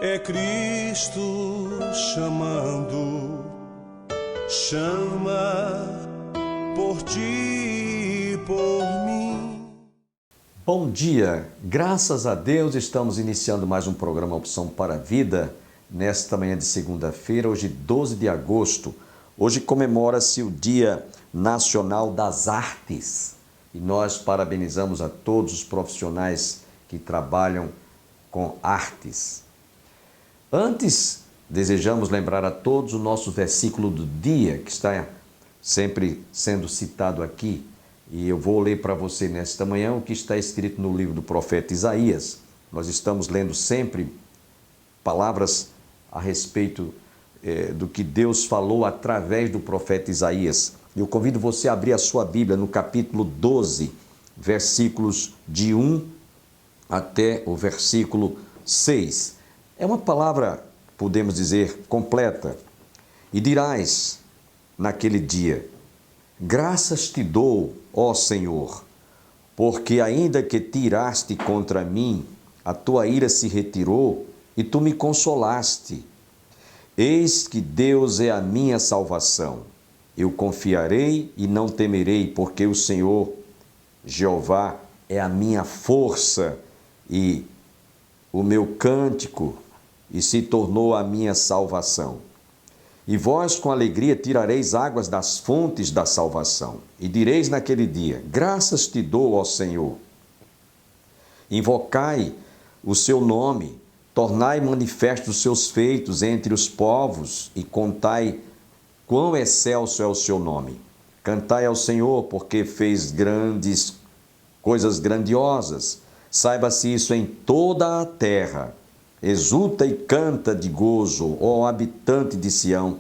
É Cristo chamando, chama por ti e por mim. Bom dia, graças a Deus estamos iniciando mais um programa Opção para a Vida, nesta manhã de segunda-feira, hoje 12 de agosto. Hoje comemora-se o Dia Nacional das Artes e nós parabenizamos a todos os profissionais que trabalham com artes. Antes, desejamos lembrar a todos o nosso versículo do dia, que está sempre sendo citado aqui, e eu vou ler para você nesta manhã o que está escrito no livro do profeta Isaías. Nós estamos lendo sempre palavras a respeito do que Deus falou através do profeta Isaías. Eu convido você a abrir a sua Bíblia no capítulo 12, versículos de 1 até o versículo 6. É uma palavra, podemos dizer, completa. E dirás naquele dia: graças te dou, ó Senhor, porque ainda que tiraste contra mim, a tua ira se retirou e tu me consolaste. Eis que Deus é a minha salvação. Eu confiarei e não temerei, porque o Senhor, Jeová, é a minha força e o meu cântico, e se tornou a minha salvação. E vós com alegria tirareis águas das fontes da salvação, e direis naquele dia: graças te dou, ó Senhor. Invocai o seu nome, tornai manifestos os seus feitos entre os povos, e contai quão excelso é o seu nome. Cantai ao Senhor, porque fez coisas grandiosas. Saiba-se isso em toda a terra. Exulta e canta de gozo, ó habitante de Sião,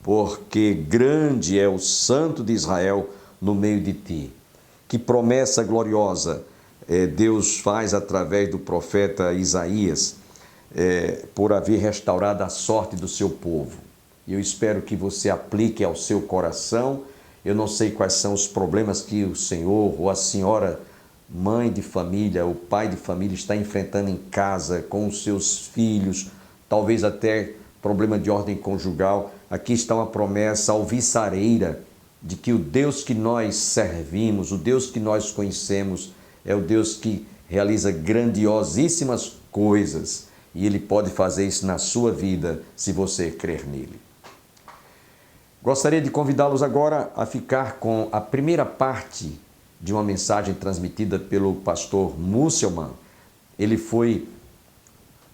porque grande é o Santo de Israel no meio de ti. Que promessa gloriosa Deus faz através do profeta Isaías, por haver restaurado a sorte do seu povo. E eu espero que você aplique ao seu coração. Eu não sei quais são os problemas que o senhor ou a senhora, mãe de família, o pai de família, está enfrentando em casa com os seus filhos, talvez até problema de ordem conjugal. Aqui está uma promessa alvissareira de que o Deus que nós servimos, o Deus que nós conhecemos, é o Deus que realiza grandiosíssimas coisas, e Ele pode fazer isso na sua vida se você crer nele. Gostaria de convidá-los agora a ficar com a primeira parte de uma mensagem transmitida pelo pastor Musselman. Ele foi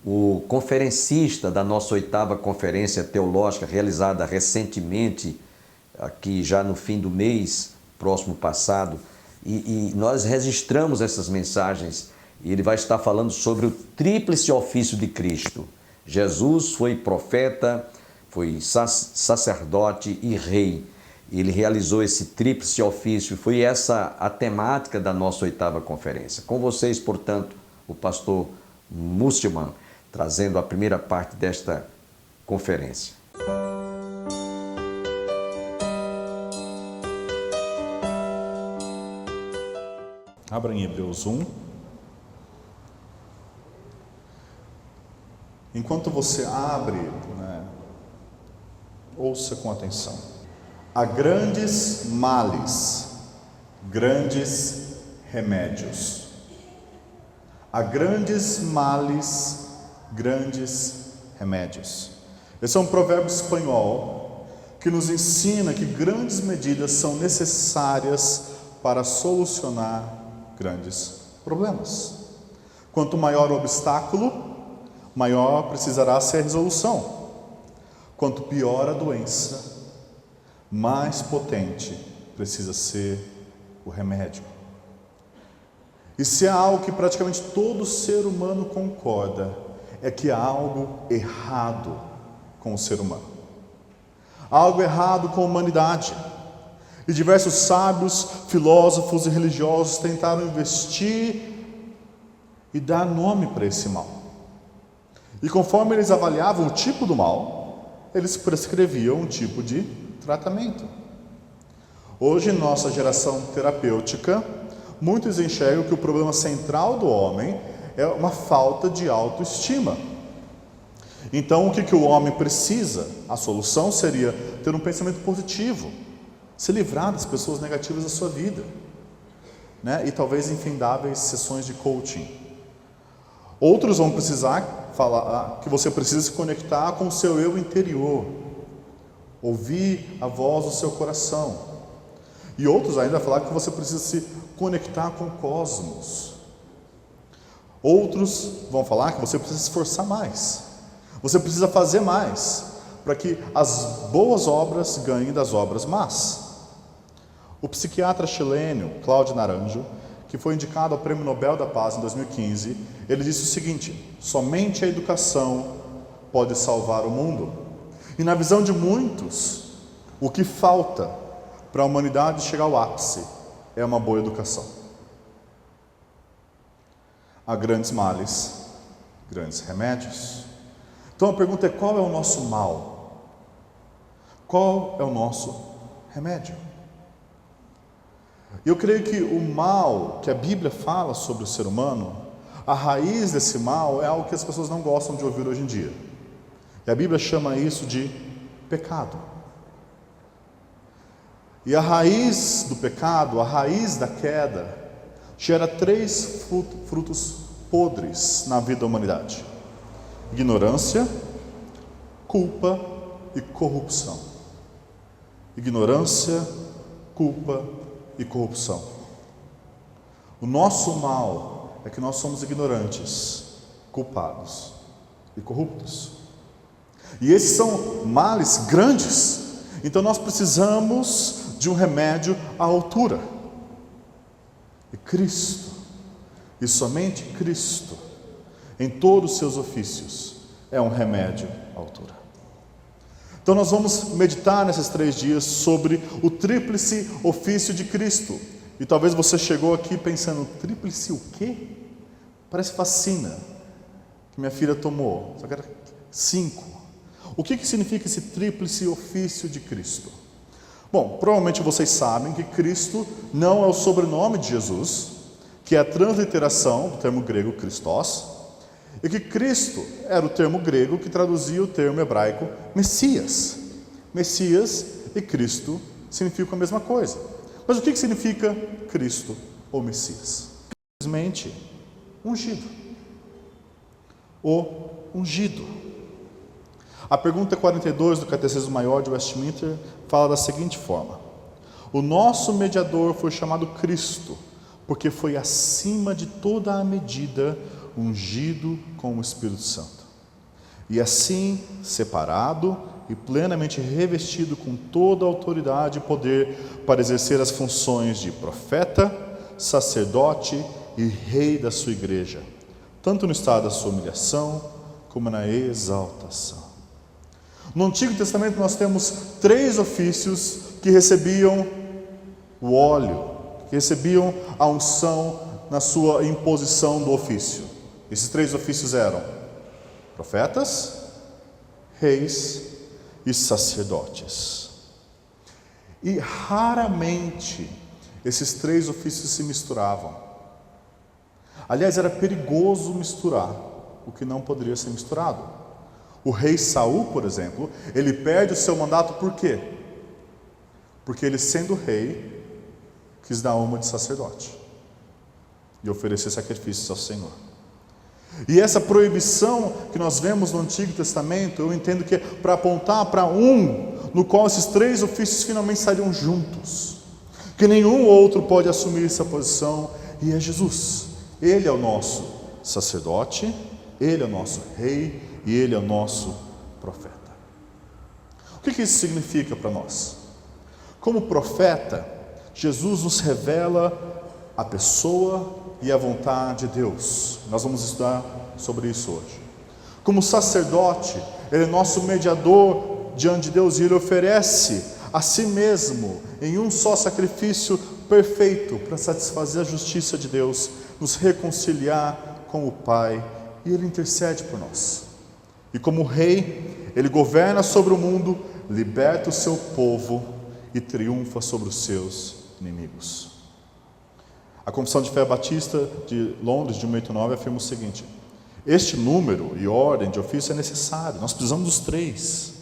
o conferencista da nossa 8ª conferência teológica, realizada recentemente, aqui já no fim do mês, próximo passado, e nós registramos essas mensagens, e ele vai estar falando sobre o tríplice ofício de Cristo. Jesus foi profeta, foi sacerdote e rei. Ele realizou esse tríplice ofício, foi essa a temática da nossa 8ª conferência. Com vocês, portanto, o pastor Musselman, trazendo a primeira parte desta conferência. Abra em Hebreus 1. Enquanto você abre, ouça com atenção. Há grandes males, grandes remédios. Há grandes males, grandes remédios. Esse é um provérbio espanhol que nos ensina que grandes medidas são necessárias para solucionar grandes problemas. Quanto maior o obstáculo, maior precisará ser a resolução. Quanto pior a doença, mais potente precisa ser o remédio. E se há algo que praticamente todo ser humano concorda, é que há algo errado com o ser humano. Há algo errado com a humanidade. E diversos sábios, filósofos e religiosos tentaram investir e dar nome para esse mal. E conforme eles avaliavam o tipo do mal, eles prescreviam um tipo de tratamento. Hoje, em nossa geração terapêutica, muitos enxergam que o problema central do homem é uma falta de autoestima. Então, o que o homem precisa? A solução seria ter um pensamento positivo, se livrar das pessoas negativas da sua vida, né? E talvez infindáveis sessões de coaching. Outros vão precisar falar que você precisa se conectar com o seu eu interior, ouvir a voz do seu coração. E outros ainda vão falar que você precisa se conectar com o cosmos. Outros vão falar que você precisa se esforçar mais. Você precisa fazer mais para que as boas obras ganhem das obras más. O psiquiatra chileno Cláudio Naranjo, que foi indicado ao Prêmio Nobel da Paz em 2015, ele disse o seguinte: somente a educação pode salvar o mundo. E na visão de muitos, o que falta para a humanidade chegar ao ápice é uma boa educação. Há grandes males, grandes remédios. Então a pergunta é: qual é o nosso mal? Qual é o nosso remédio? Eu creio que o mal que a Bíblia fala sobre o ser humano, a raiz desse mal é algo que as pessoas não gostam de ouvir hoje em dia. E a Bíblia chama isso de pecado. E a raiz do pecado, a raiz da queda, gera 3 frutos podres na vida da humanidade: ignorância, culpa e corrupção. Ignorância, culpa e corrupção. O nosso mal é que nós somos ignorantes, culpados e corruptos. E esses são males grandes. Então nós precisamos de um remédio à altura. E Cristo, e somente Cristo, em todos os seus ofícios, é um remédio à altura. Então nós vamos meditar nesses 3 dias sobre o tríplice ofício de Cristo. E talvez você chegou aqui pensando: tríplice o quê? Parece vacina que minha filha tomou, só que era 5. O que significa esse tríplice ofício de Cristo? Bom, provavelmente vocês sabem que Cristo não é o sobrenome de Jesus, que é a transliteração do termo grego Christos, e que Cristo era o termo grego que traduzia o termo hebraico Messias. Messias e Cristo significam a mesma coisa. Mas o que significa Cristo ou Messias? Simplesmente ungido. O ungido. A pergunta 42 do Catecismo Maior de Westminster fala da seguinte forma: o nosso mediador foi chamado Cristo, porque foi acima de toda a medida ungido com o Espírito Santo. E assim, separado e plenamente revestido com toda a autoridade e poder para exercer as funções de profeta, sacerdote e rei da sua igreja, tanto no estado da sua humilhação como na exaltação. No Antigo Testamento nós temos 3 ofícios que recebiam o óleo, que recebiam a unção na sua imposição do ofício. Esses 3 ofícios eram profetas, reis e sacerdotes. E raramente esses 3 ofícios se misturavam. Aliás, era perigoso misturar o que não poderia ser misturado. O rei Saul, por exemplo, ele perde o seu mandato por quê? Porque ele, sendo rei, quis dar uma de sacerdote e oferecer sacrifícios ao Senhor. E essa proibição que nós vemos no Antigo Testamento, eu entendo que é para apontar para um no qual esses 3 ofícios finalmente estariam juntos, que nenhum outro pode assumir essa posição, e é Jesus. Ele é o nosso sacerdote, Ele é o nosso rei e Ele é o nosso profeta. O que isso significa para nós? Como profeta, Jesus nos revela a pessoa e a vontade de Deus. Nós vamos estudar sobre isso hoje. Como sacerdote, Ele é nosso mediador diante de Deus e Ele oferece a si mesmo em um só sacrifício perfeito para satisfazer a justiça de Deus, nos reconciliar com o Pai, e Ele intercede por nós. E como rei, Ele governa sobre o mundo, liberta o seu povo e triunfa sobre os seus inimigos. A Confissão de Fé Batista de Londres, de 189, afirma o seguinte: Este número e ordem de ofício é necessário. Nós precisamos dos 3.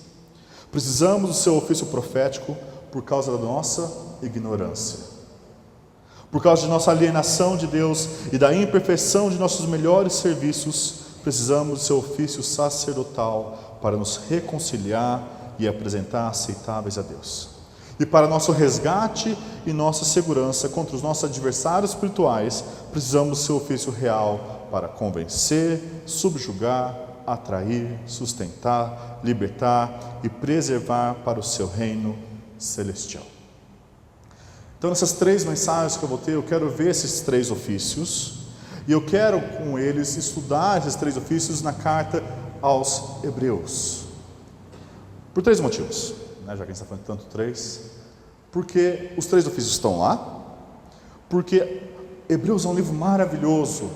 Precisamos do seu ofício profético por causa da nossa ignorância, por causa de nossa alienação de Deus e da imperfeição de nossos melhores serviços. Precisamos do seu ofício sacerdotal para nos reconciliar e apresentar aceitáveis a Deus. E para nosso resgate e nossa segurança contra os nossos adversários espirituais, precisamos do seu ofício real para convencer, subjugar, atrair, sustentar, libertar e preservar para o seu reino celestial. Então, nessas 3 mensagens que eu vou ter, eu quero ver esses 3 ofícios e eu quero com eles estudar esses 3 ofícios na carta aos Hebreus. Por 3 motivos, já que a gente está falando tanto 3. Porque os 3 ofícios estão lá, porque Hebreus é um livro maravilhoso,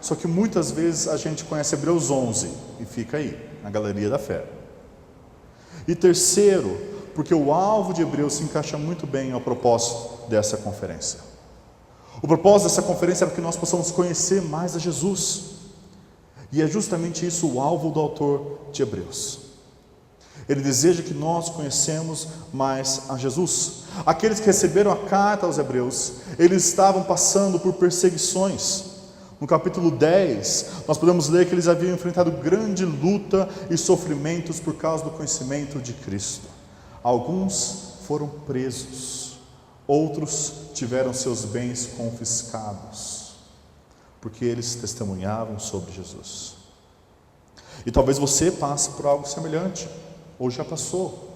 só que muitas vezes a gente conhece Hebreus 11 e fica aí, na galeria da fé. E terceiro, porque o alvo de Hebreus se encaixa muito bem ao propósito dessa conferência. O propósito dessa conferência é para que nós possamos conhecer mais a Jesus. E é justamente isso o alvo do autor de Hebreus. Ele deseja que nós conhecemos mais a Jesus. Aqueles que receberam a carta aos Hebreus, eles estavam passando por perseguições. No capítulo 10, nós podemos ler que eles haviam enfrentado grande luta e sofrimentos por causa do conhecimento de Cristo. Alguns foram presos, outros tiveram seus bens confiscados, porque eles testemunhavam sobre Jesus. E talvez você passe por algo semelhante, ou já passou.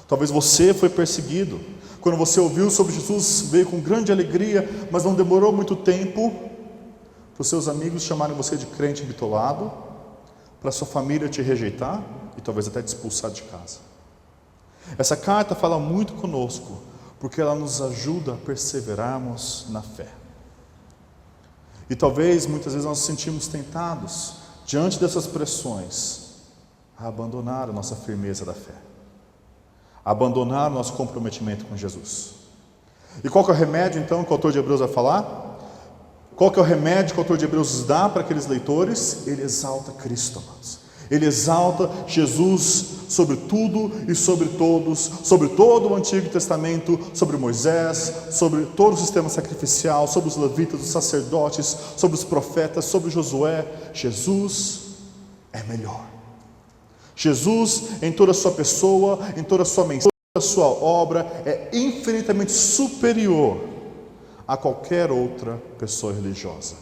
Talvez você foi perseguido. Quando você ouviu sobre Jesus, veio com grande alegria, mas não demorou muito tempo para os seus amigos chamarem você de crente bitolado, para a sua família te rejeitar e talvez até te expulsar de casa. Essa carta fala muito conosco, porque ela nos ajuda a perseverarmos na fé. E talvez muitas vezes nós nos sentimos tentados, diante dessas pressões, a abandonar a nossa firmeza da fé, a abandonar o nosso comprometimento com Jesus. E qual que é o remédio então que o autor de Hebreus vai falar? Qual que é o remédio que o autor de Hebreus dá para aqueles leitores? Ele exalta Cristo, amados. Ele exalta Jesus sobre tudo e sobre todos, sobre todo o Antigo Testamento, sobre Moisés, sobre todo o sistema sacrificial, sobre os levitas, os sacerdotes, sobre os profetas, sobre Josué. Jesus é melhor. Jesus, em toda a sua pessoa, em toda a sua mensagem, em toda a sua obra, é infinitamente superior a qualquer outra pessoa religiosa.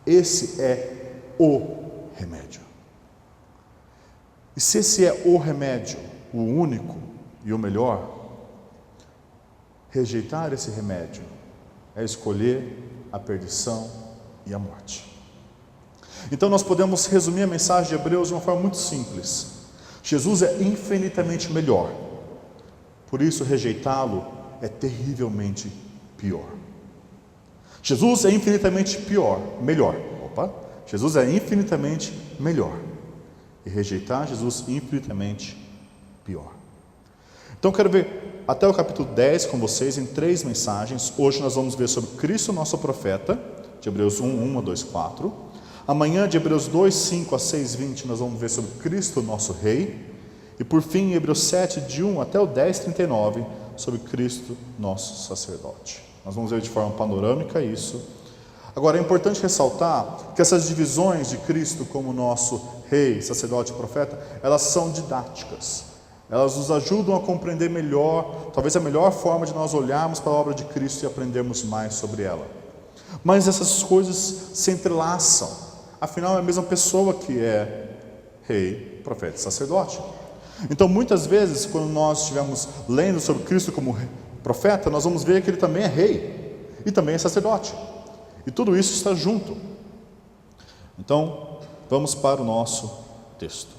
Esse é o remédio. E se esse é o remédio, o único e o melhor, rejeitar esse remédio é escolher a perdição e a morte. Então nós podemos resumir a mensagem de Hebreus de uma forma muito simples. Jesus é infinitamente melhor, por isso rejeitá-lo é terrivelmente pior. Jesus é infinitamente melhor. Jesus é infinitamente melhor. E rejeitar Jesus infinitamente pior. Então eu quero ver até o capítulo 10 com vocês em 3 mensagens. Hoje nós vamos ver sobre Cristo, nosso profeta, de Hebreus 1, 1 a 2, 4. Amanhã, de Hebreus 2, 5 a 6, 20, nós vamos ver sobre Cristo, nosso Rei. E por fim, em Hebreus 7, de 1 até o 10, 39, sobre Cristo, nosso sacerdote. Nós vamos ver de forma panorâmica isso. Agora, é importante ressaltar que essas divisões de Cristo como nosso Rei, sacerdote e profeta, elas são didáticas. Elas nos ajudam a compreender melhor, talvez a melhor forma de nós olharmos para a obra de Cristo e aprendermos mais sobre ela. Mas essas coisas se entrelaçam. Afinal, é a mesma pessoa que é Rei, profeta e sacerdote. Então, muitas vezes, quando nós estivermos lendo sobre Cristo como profeta, nós vamos ver que ele também é Rei e também é sacerdote. E tudo isso está junto. Então, vamos para o nosso texto.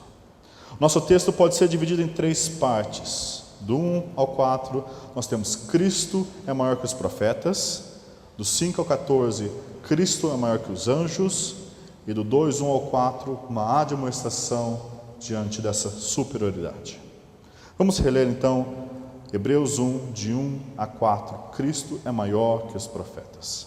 Nosso texto pode ser dividido em 3 partes. Do 1 ao 4, nós temos Cristo é maior que os profetas. Do 5 ao 14, Cristo é maior que os anjos. E do 2, 1 ao 4, uma admoestação diante dessa superioridade. Vamos reler então Hebreus 1, de 1 a 4. Cristo é maior que os profetas.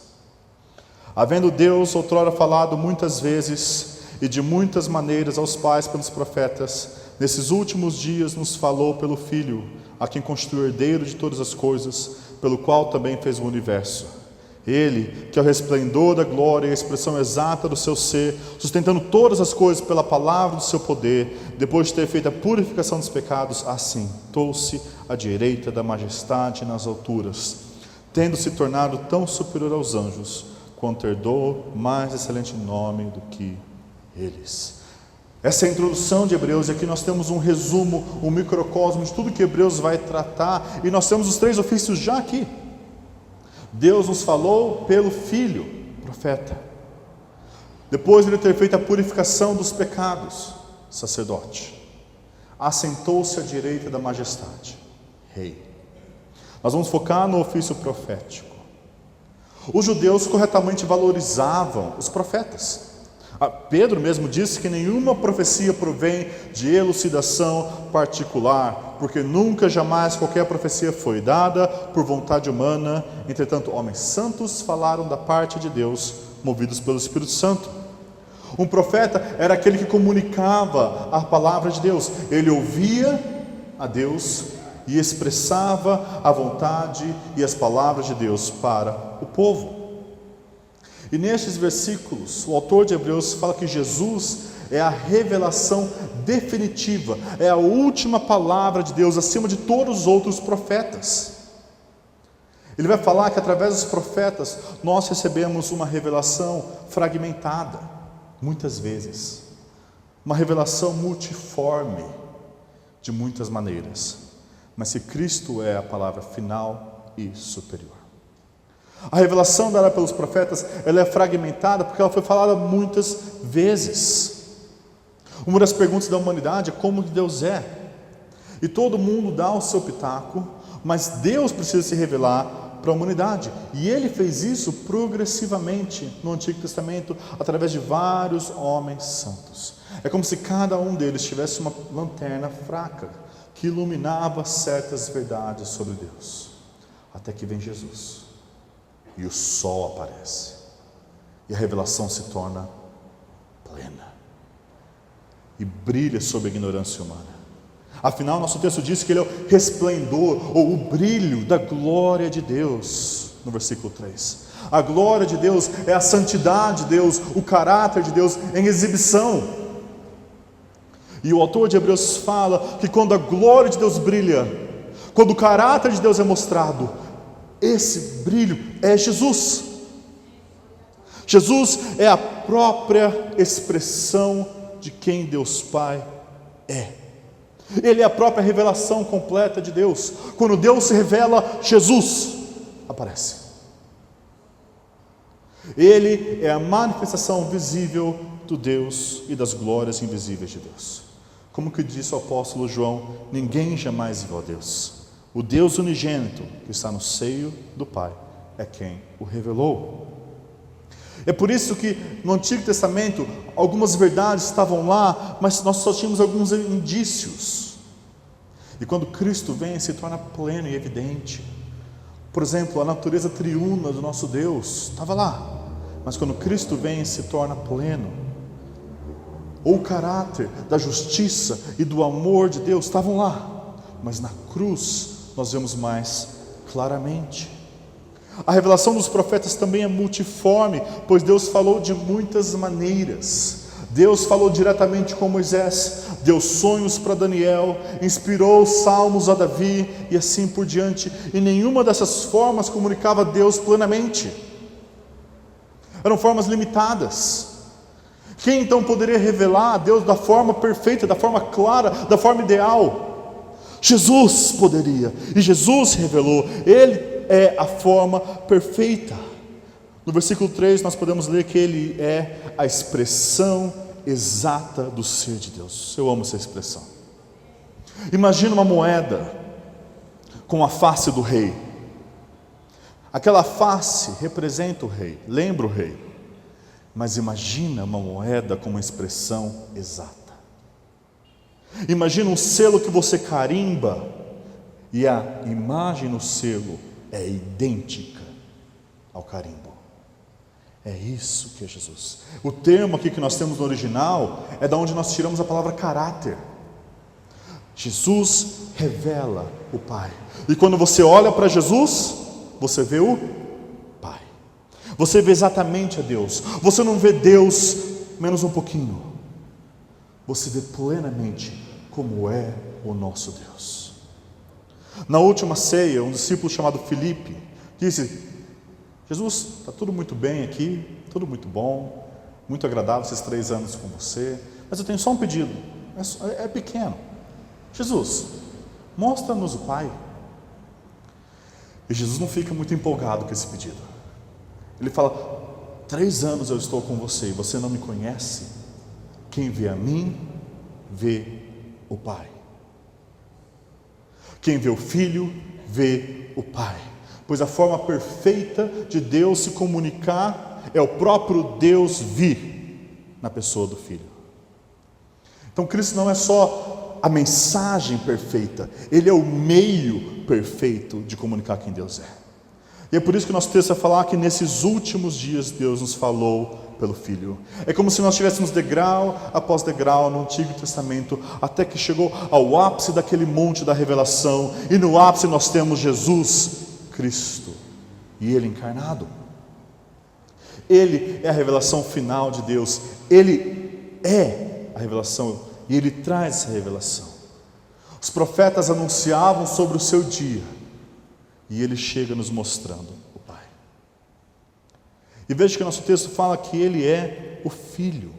Havendo Deus outrora falado muitas vezes e de muitas maneiras aos pais pelos profetas, nesses últimos dias nos falou pelo Filho, a quem constituiu herdeiro de todas as coisas, pelo qual também fez o universo. Ele, que é o resplendor da glória e a expressão exata do seu ser, sustentando todas as coisas pela palavra do seu poder, depois de ter feito a purificação dos pecados, assentou-se à direita da majestade nas alturas, tendo se tornado tão superior aos anjos, quanto herdou mais excelente nome do que eles. Essa é a introdução de Hebreus, e aqui nós temos um resumo, um microcosmo de tudo que Hebreus vai tratar, e nós temos os 3 ofícios já aqui. Deus nos falou pelo Filho, profeta. Depois de ele ter feito a purificação dos pecados, sacerdote. Assentou-se à direita da majestade, rei. Nós vamos focar no ofício profético. Os judeus corretamente valorizavam os profetas. Pedro mesmo disse que nenhuma profecia provém de elucidação particular, porque nunca, jamais qualquer profecia foi dada por vontade humana. Entretanto, homens santos falaram da parte de Deus, movidos pelo Espírito Santo. Um profeta era aquele que comunicava a palavra de Deus. Ele ouvia a Deus e expressava a vontade e as palavras de Deus para o povo. E nestes versículos, o autor de Hebreus fala que Jesus é a revelação definitiva, é a última palavra de Deus acima de todos os outros profetas. Ele vai falar que através dos profetas nós recebemos uma revelação fragmentada, muitas vezes, uma revelação multiforme, de muitas maneiras, mas que Cristo é a palavra final e superior. A revelação dada pelos profetas, ela é fragmentada porque ela foi falada muitas vezes. Uma das perguntas da humanidade é como Deus é. E todo mundo dá o seu pitaco, mas Deus precisa se revelar para a humanidade. E Ele fez isso progressivamente no Antigo Testamento, através de vários homens santos. É como se cada um deles tivesse uma lanterna fraca, que iluminava certas verdades sobre Deus. Até que vem Jesus. E o sol aparece, e a revelação se torna plena, e brilha sobre a ignorância humana. Afinal, nosso texto diz que ele é o resplendor, ou o brilho da glória de Deus, no versículo 3. A glória de Deus é a santidade de Deus, o caráter de Deus em exibição. E o autor de Hebreus fala que quando a glória de Deus brilha, quando o caráter de Deus é mostrado, esse brilho é Jesus. Jesus é a própria expressão de quem Deus Pai é. Ele é a própria revelação completa de Deus. Quando Deus se revela, Jesus aparece. Ele é a manifestação visível do Deus e das glórias invisíveis de Deus. Como que disse o apóstolo João, ninguém jamais viu a Deus. O Deus unigênito que está no seio do Pai é quem o revelou. É por isso que no Antigo Testamento algumas verdades estavam lá, mas nós só tínhamos alguns indícios. E quando Cristo vem, se torna pleno e evidente. Por exemplo, a natureza triuna do nosso Deus estava lá, mas quando Cristo vem, se torna pleno. Ou o caráter da justiça e do amor de Deus estavam lá, mas na cruz nós vemos mais claramente. A revelação dos profetas também é multiforme, pois Deus falou de muitas maneiras. Deus falou diretamente com Moisés, deu sonhos para Daniel, inspirou salmos a Davi e assim por diante. E nenhuma dessas formas comunicava Deus plenamente. Eram formas limitadas. Quem então poderia revelar a Deus da forma perfeita, da forma clara, da forma ideal? Jesus poderia, e Jesus revelou. Ele é a forma perfeita. No versículo 3 nós podemos ler que Ele é a expressão exata do ser de Deus. Eu amo essa expressão. Imagina uma moeda com a face do rei. Aquela face representa o rei, lembra o rei. Mas imagina uma moeda com uma expressão exata. Imagina um selo que você carimba e a imagem no selo é idêntica ao carimbo. É isso que é Jesus. O termo aqui que nós temos no original é da onde nós tiramos a palavra caráter. Jesus revela o Pai. E quando você olha para Jesus, você vê o Pai. Você vê exatamente a Deus. Você não vê Deus menos um pouquinho. Você vê plenamente como é o nosso Deus. Na última ceia, um discípulo chamado Filipe disse: Jesus, está tudo muito bem aqui, tudo muito bom, muito agradável esses 3 anos com você, mas eu tenho só um pedido, é pequeno. Jesus, mostra-nos o Pai. E Jesus não fica muito empolgado com esse pedido. Ele fala: 3 anos eu estou com você e você não me conhece. Quem vê a mim, vê o Pai. Quem vê o Filho, vê o Pai. Pois a forma perfeita de Deus se comunicar é o próprio Deus vir na pessoa do Filho. Então Cristo não é só a mensagem perfeita, Ele é o meio perfeito de comunicar quem Deus é. E é por isso que nosso texto vai falar que nesses últimos dias Deus nos falou pelo Filho. É como se nós estivéssemos degrau após degrau no Antigo Testamento, até que chegou ao ápice daquele monte da revelação, e no ápice nós temos Jesus Cristo, e Ele encarnado. Ele é a revelação final de Deus, Ele é a revelação, e Ele traz essa revelação. Os profetas anunciavam sobre o seu dia, e Ele chega nos mostrando o Pai. E veja que nosso texto fala que Ele é o Filho.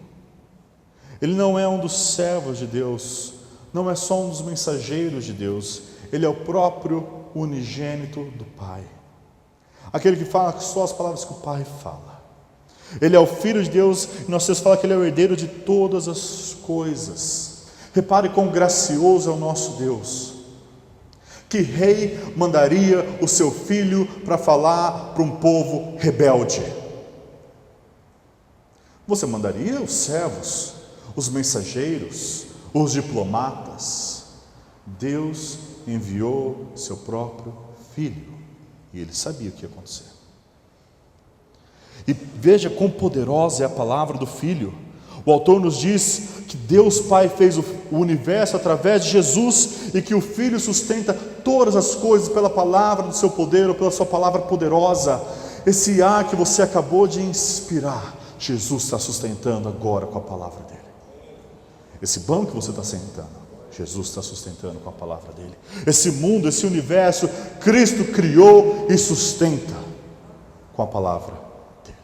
Ele não é um dos servos de Deus, não é só um dos mensageiros de Deus, Ele é o próprio unigênito do Pai, aquele que fala só as palavras que o Pai fala. Ele é o Filho de Deus, e nosso texto fala que Ele é o herdeiro de todas as coisas. Repare quão gracioso é o nosso Deus. Que rei mandaria o seu filho para falar para um povo rebelde? Você mandaria os servos, os mensageiros, os diplomatas. Deus enviou seu próprio Filho, e Ele sabia o que ia acontecer. E veja quão poderosa é a palavra do Filho. O autor nos diz que Deus Pai fez o universo através de Jesus, e que o Filho sustenta todas as coisas pela palavra do seu poder, ou pela sua palavra poderosa. Esse ar que você acabou de inspirar, Jesus está sustentando agora com a palavra dele. Esse banco que você está sentando, Jesus está sustentando com a palavra dele. Esse mundo, esse universo, Cristo criou e sustenta com a palavra dele.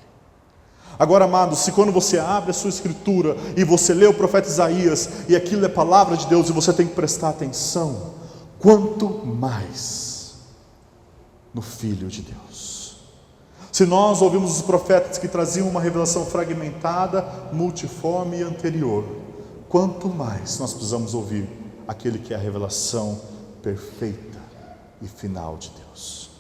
Agora, amados, se quando você abre a sua escritura e você lê o profeta Isaías, e aquilo é palavra de Deus, e você tem que prestar atenção, quanto mais no Filho de Deus. Se nós ouvimos os profetas que traziam uma revelação fragmentada, multiforme e anterior, quanto mais nós precisamos ouvir aquele que é a revelação perfeita e final de Deus.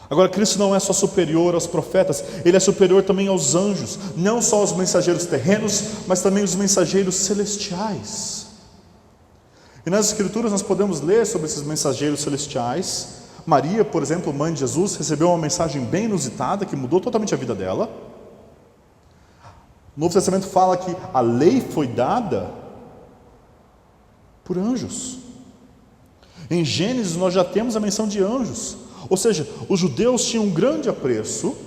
Agora, Cristo não é só superior aos profetas, Ele é superior também aos anjos, não só aos mensageiros terrenos, mas também os mensageiros celestiais. E nas Escrituras nós podemos ler sobre esses mensageiros celestiais. Maria, por exemplo, mãe de Jesus, recebeu uma mensagem bem inusitada, que mudou totalmente a vida dela. O Novo Testamento fala que a lei foi dada por anjos. Em Gênesis nós já temos a menção de anjos. Ou seja, os judeus tinham um grande apreço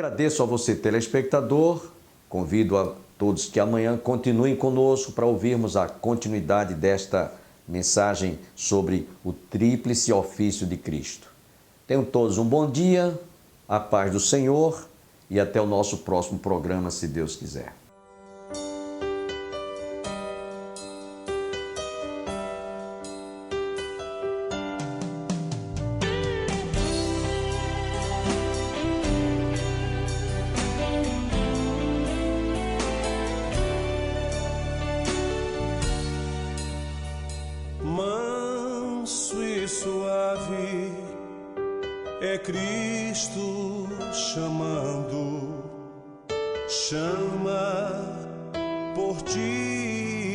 Agradeço a você, telespectador. Convido a todos que amanhã continuem conosco para ouvirmos a continuidade desta mensagem sobre o tríplice ofício de Cristo. Tenham todos um bom dia, a paz do Senhor e até o nosso próximo programa, se Deus quiser. Manso e suave é Cristo chamando, chama por ti.